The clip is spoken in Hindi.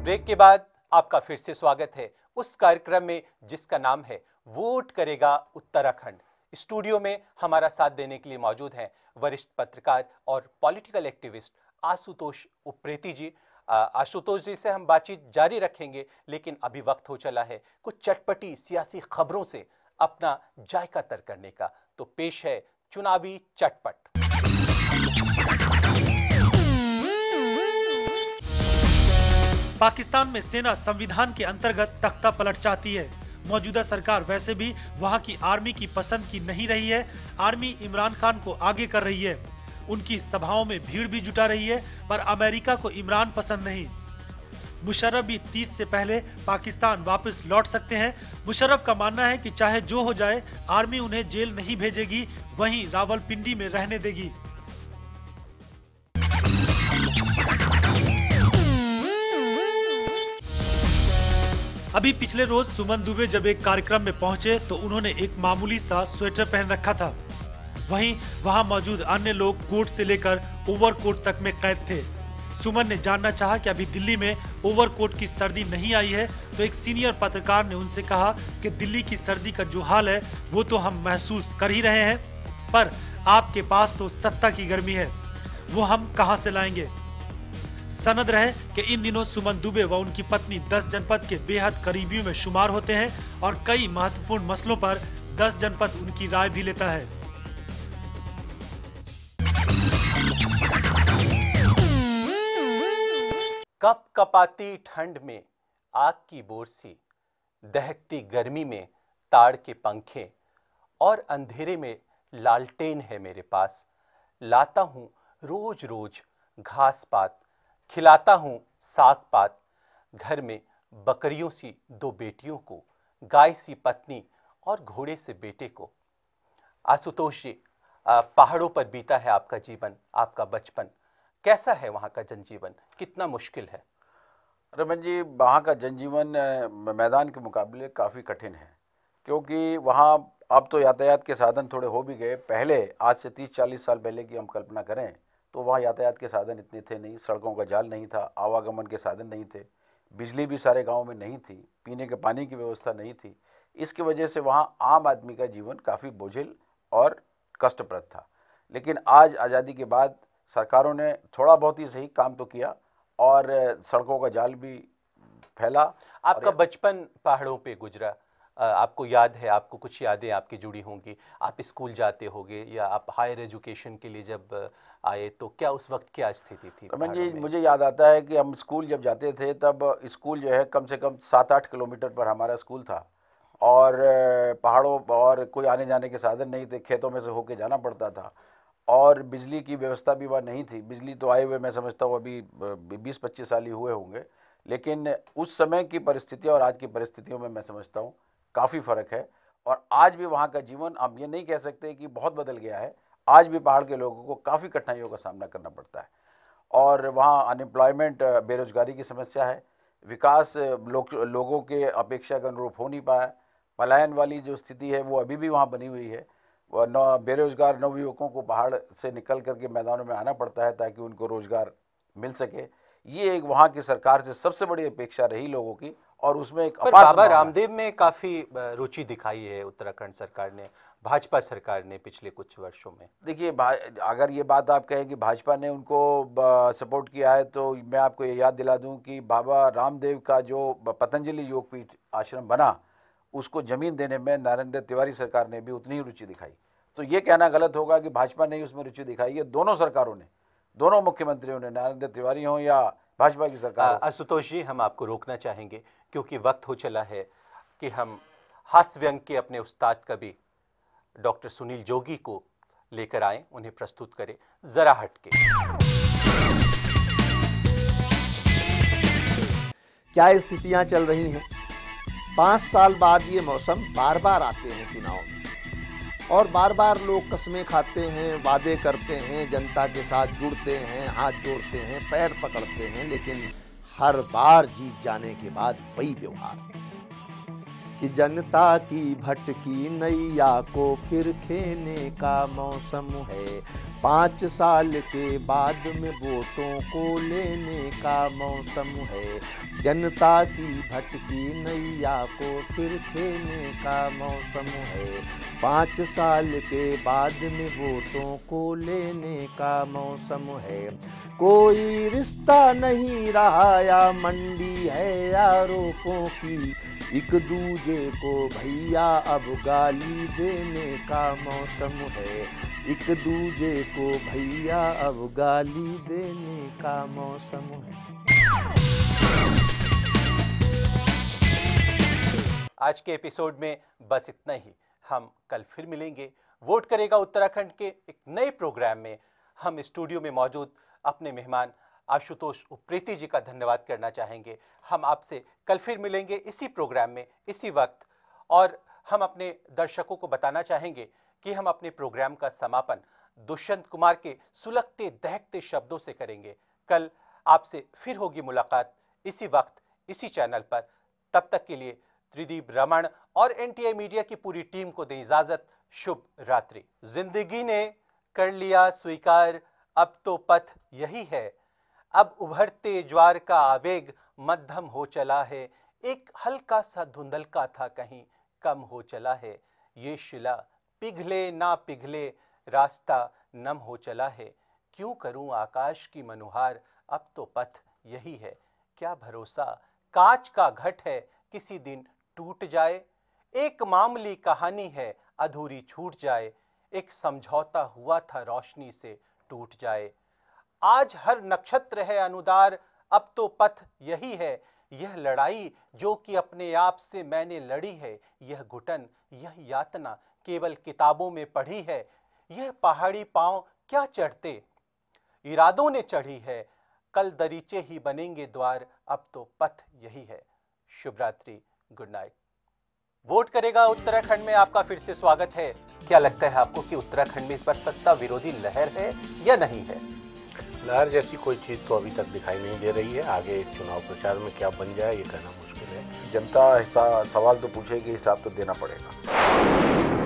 ब्रेक के बाद आपका फिर से स्वागत है उस कार्यक्रम में जिसका नाम है वोट करेगा उत्तराखंड। स्टूडियो में हमारा साथ देने के लिए मौजूद हैं वरिष्ठ पत्रकार और पॉलिटिकल एक्टिविस्ट आशुतोष उप्रेती जी। आशुतोष जी से हम बातचीत जारी रखेंगे, लेकिन अभी वक्त हो चला है कुछ चटपटी सियासी खबरों से अपना जायका तर करने का। तो पेश है चुनावी चटपट। पाकिस्तान में सेना संविधान के अंतर्गत तख्ता पलट चाहती है। मौजूदा सरकार वैसे भी वहां की आर्मी की पसंद की नहीं रही है। आर्मी इमरान खान को आगे कर रही है, उनकी सभाओं में भीड़ भी जुटा रही है, पर अमेरिका को इमरान पसंद नहीं। मुशर्रफ भी 30 से पहले पाकिस्तान वापस लौट सकते हैं। मुशर्रफ का मानना है कि चाहे जो हो जाए आर्मी उन्हें जेल नहीं भेजेगी, वहीं रावलपिंडी में रहने देगी। अभी पिछले रोज सुमन दुबे जब एक कार्यक्रम में पहुंचे तो उन्होंने एक मामूली सा स्वेटर पहन रखा था। वहीं वहां मौजूद अन्य लोग कोट से लेकर ओवरकोट तक में कैद थे। सुमन ने जानना चाहा कि अभी दिल्ली में ओवरकोट की सर्दी नहीं आई है, तो एक सीनियर पत्रकार ने उनसे कहा कि दिल्ली की सर्दी का जो हाल है वो तो हम महसूस कर ही रहे हैं, पर आपके पास तो सत्ता की गर्मी है, वो हम कहां से लाएंगे। सनद रहे कि इन दिनों सुमन दुबे व उनकी पत्नी 10 जनपद के बेहद करीबियों में शुमार होते हैं और कई महत्वपूर्ण मसलों पर 10 जनपद उनकी राय भी लेता है। कप कपाती ठंड में आग की बोरसी, दहकती गर्मी में ताड़ के पंखे और अंधेरे में लालटेन है मेरे पास। लाता हूं रोज रोज घास पात, खिलाता हूं साग पात। घर में बकरियों सी 2 बेटियों को, गाय सी पत्नी और घोड़े से बेटे को। आशुतोष जी, पहाड़ों पर बीता है आपका जीवन, आपका बचपन। कैसा है वहाँ का जनजीवन, कितना मुश्किल है? रमन जी, वहाँ का जनजीवन मैदान के मुकाबले काफ़ी कठिन है, क्योंकि वहाँ अब तो यातायात के साधन थोड़े हो भी गए। पहले आज से 30-40 साल पहले की हम कल्पना करें तो वहाँ यातायात के साधन इतने थे नहीं, सड़कों का जाल नहीं था, आवागमन के साधन नहीं थे, बिजली भी सारे गाँव में नहीं थी, पीने के पानी की व्यवस्था नहीं थी। इसकी वजह से वहाँ आम आदमी का जीवन काफ़ी बोझिल और कष्टप्रद था। लेकिन आज आज़ादी के बाद सरकारों ने थोड़ा बहुत ही सही काम तो किया और सड़कों का जाल भी फैला। आपका बचपन पहाड़ों पे गुजरा, आपको याद है, आपको कुछ यादें आपकी जुड़ी होंगी। आप स्कूल जाते होंगे या आप हायर एजुकेशन के लिए जब आए तो क्या उस वक्त क्या स्थिति थी? रमन जी, मुझे याद आता है कि हम स्कूल जब जाते थे तब स्कूल जो है कम से कम 7-8 किलोमीटर पर हमारा स्कूल था और पहाड़ों और कोई आने जाने के साधन नहीं थे, खेतों में से होके जाना पड़ता था और बिजली की व्यवस्था भी वहाँ नहीं थी। बिजली तो आए हुए मैं समझता हूँ अभी 20-25 साल ही हुए होंगे, लेकिन उस समय की परिस्थितियाँ और आज की परिस्थितियों में मैं समझता हूँ काफ़ी फ़र्क है। और आज भी वहाँ का जीवन हम ये नहीं कह सकते कि बहुत बदल गया है। आज भी पहाड़ के लोगों को काफ़ी कठिनाइयों का सामना करना पड़ता है और वहाँ अनएम्प्लॉयमेंट, बेरोजगारी की समस्या है। विकास लोगों के अपेक्षा के अनुरूप हो नहीं पाया। पलायन वाली जो स्थिति है वो अभी भी वहाँ बनी हुई है। बेरोजगार नवयुवकों को पहाड़ से निकल करके मैदानों में आना पड़ता है ताकि उनको रोजगार मिल सके। ये एक वहाँ की सरकार से सबसे बड़ी अपेक्षा रही लोगों की और उसमें एक पर बाबा रामदेव में काफ़ी रुचि दिखाई है उत्तराखंड सरकार ने, भाजपा सरकार ने पिछले कुछ वर्षों में। देखिए, अगर ये बात आप कहें कि भाजपा ने उनको सपोर्ट किया है तो मैं आपको ये याद दिला दूं कि बाबा रामदेव का जो पतंजलि योगपीठ आश्रम बना उसको ज़मीन देने में नरेंद्र तिवारी सरकार ने भी उतनी ही रुचि दिखाई। तो ये कहना गलत होगा कि भाजपा ने ही उसमें रुचि दिखाई है। दोनों सरकारों ने, दोनों मुख्यमंत्रियों ने, नरेंद्र तिवारी हों या भाजपा की सरकार। आशुतोष जी, हम आपको रोकना चाहेंगे क्योंकि वक्त हो चला है कि हम हास्य व्यंग के अपने उस्ताद कवि डॉक्टर सुनील जोगी को लेकर आए, उन्हें प्रस्तुत करें जरा हटके। क्या स्थितियां चल रही हैं? 5 साल बाद ये मौसम बार बार आते हैं चुनाव में और बार बार लोग कस्में खाते हैं, वादे करते हैं, जनता के साथ जुड़ते हैं, हाथ जोड़ते हैं, पैर पकड़ते हैं, लेकिन हर बार जीत जाने के बाद वही व्यवहार। कि जनता की भटकी नैया को फिर खेने का मौसम है। 5 साल के बाद में वोटों को लेने का मौसम है। जनता की भटकी नैया को फिर खेने का मौसम है। 5 साल के बाद में वोटों को लेने का मौसम है। कोई रिश्ता नहीं रहा या मंडी है आरोपों की, एक दूजे को भैया अब गाली देने का मौसम है। एक दूजे को भैया अब गाली देने का मौसम है। आज के एपिसोड में बस इतना ही। हम कल फिर मिलेंगे वोट करेगा उत्तराखंड के एक नए प्रोग्राम में। हम स्टूडियो में मौजूद अपने मेहमान आशुतोष उप्रेती जी का धन्यवाद करना चाहेंगे। हम आपसे कल फिर मिलेंगे इसी प्रोग्राम में इसी वक्त, और हम अपने दर्शकों को बताना चाहेंगे कि हम अपने प्रोग्राम का समापन दुष्यंत कुमार के सुलगते दहकते शब्दों से करेंगे। कल आपसे फिर होगी मुलाकात इसी वक्त इसी चैनल पर। तब तक के लिए त्रिदीप रमन और एनटीआई मीडिया की पूरी टीम को दें इजाजत। शुभ रात्रि। जिंदगी ने कर लिया स्वीकार, अब तो पथ यही है। अब उभरते ज्वार का आवेग मध्यम हो चला है। एक हल्का सा धुंधलका था कहीं कम हो चला है। ये शिला पिघले ना पिघले रास्ता नम हो चला है। क्यों करूं आकाश की मनुहार, अब तो पथ यही है। क्या भरोसा कांच का घट है किसी दिन टूट जाए। एक मामूली कहानी है अधूरी छूट जाए। एक समझौता हुआ था रोशनी से टूट जाए। आज हर नक्षत्र है अनुदार, अब तो पथ यही है। यह लड़ाई जो कि अपने आप से मैंने लड़ी है, यह घुटन यह यातना केवल किताबों में पढ़ी है। यह पहाड़ी पांव क्या चढ़ते इरादों ने चढ़ी है। कल दरीचे ही बनेंगे द्वार, अब तो पथ यही है। शुभ रात्रि, गुड नाइट। वोट करेगा उत्तराखंड में आपका फिर से स्वागत है। क्या लगता है आपको कि उत्तराखंड में इस बार सत्ता विरोधी लहर है या नहीं है? लहर जैसी कोई चीज़ तो अभी तक दिखाई नहीं दे रही है। आगे चुनाव प्रचार में क्या बन जाए ये कहना मुश्किल है। जनता सवाल तो पूछेगी, हिसाब तो देना पड़ेगा।